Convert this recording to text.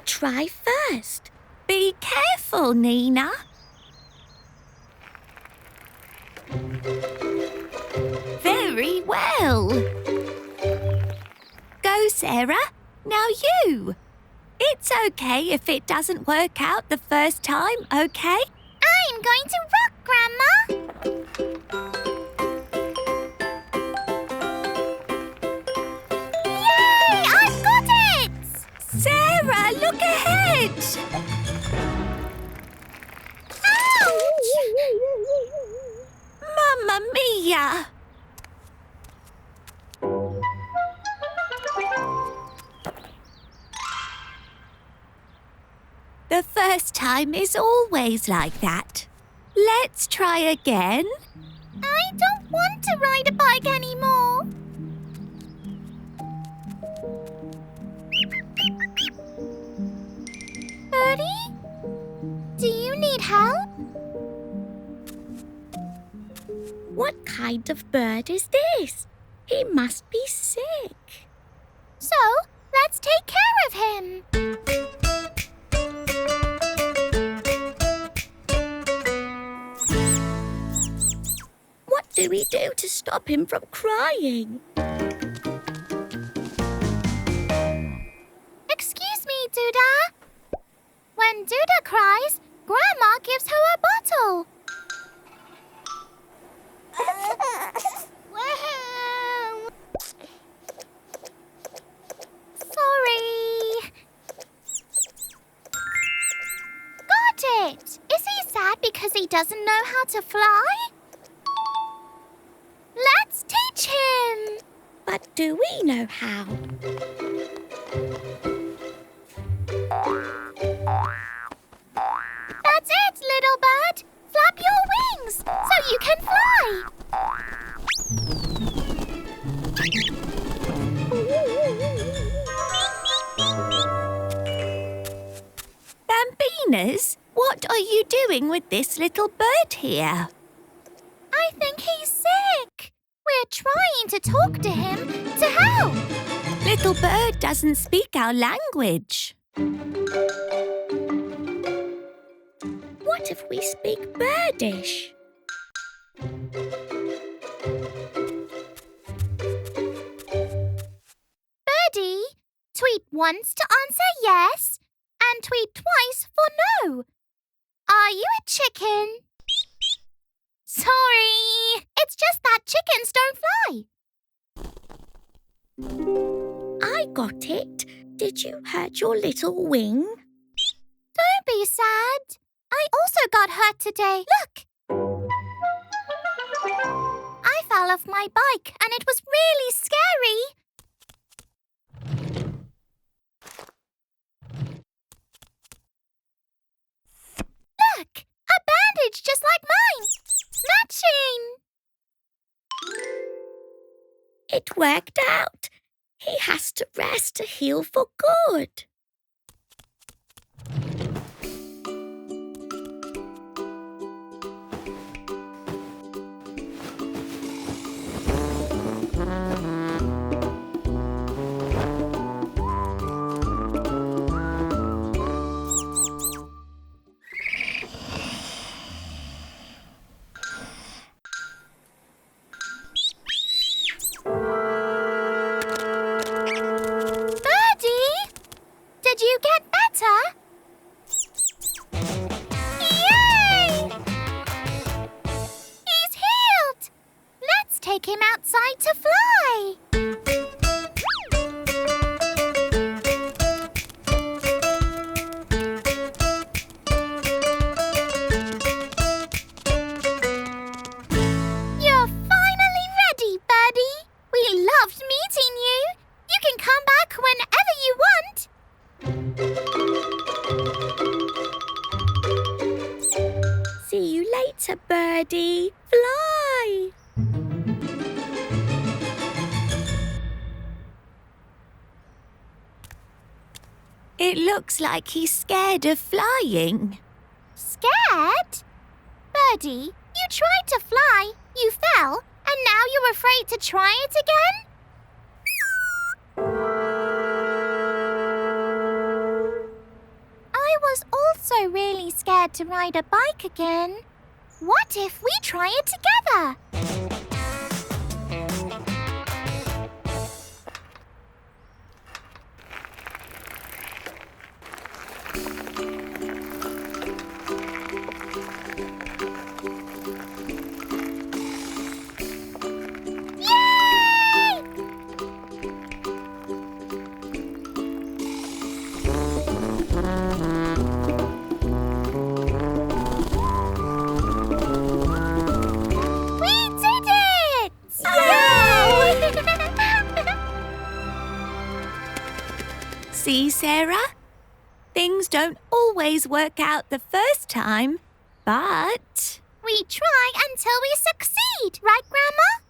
try first. Be careful, Nina. Very well. Go, Sarah. Now you. It's okay if it doesn't work out the first time, okay? I'm going to rock, Grandma! Yay! I've got it! Sarah, look ahead! Ouch! Mamma mia! The first time is always like that. Let's try again. I don't want to ride a bike anymore. Birdie? Do you need help? What kind of bird is this? He must be sick. So, let's take care of him. What do we do to stop him from crying? Excuse me, Duda. When Duda cries, Grandma gives her a bottle. Sorry. Got it. Is he sad because he doesn't know how to fly? Let's teach him. But do we know how? That's it, little bird. Flap your wings so you can fly. Bambinas, what are you doing with this little bird here? I think he's sick. We're trying to talk to him to help. Little bird doesn't speak our language. What if we speak birdish? Birdie, tweet once to answer yes and tweet twice for no. Are you a chicken? Sorry, it's just that chickens don't fly. I got it. Did you hurt your little wing? Don't be sad. I also got hurt today. Look. I fell off my bike and it was really scary. Look, a bandage just like mine. Matching. It worked out. He has to rest to heal for good. Did you get better? Yay! He's healed! Let's take him outside to fly. You're finally ready, Birdie. We loved meeting you. You can come back whenever you want. See you later, Birdie. Fly! It looks like he's scared of flying. Scared? Birdie, you tried to fly, you fell, and now you're afraid to try it again? also really scared to ride a bike again. What if we try it together? See, Sarah? Things don't always work out the first time, but... We try until we succeed, right, Grandma?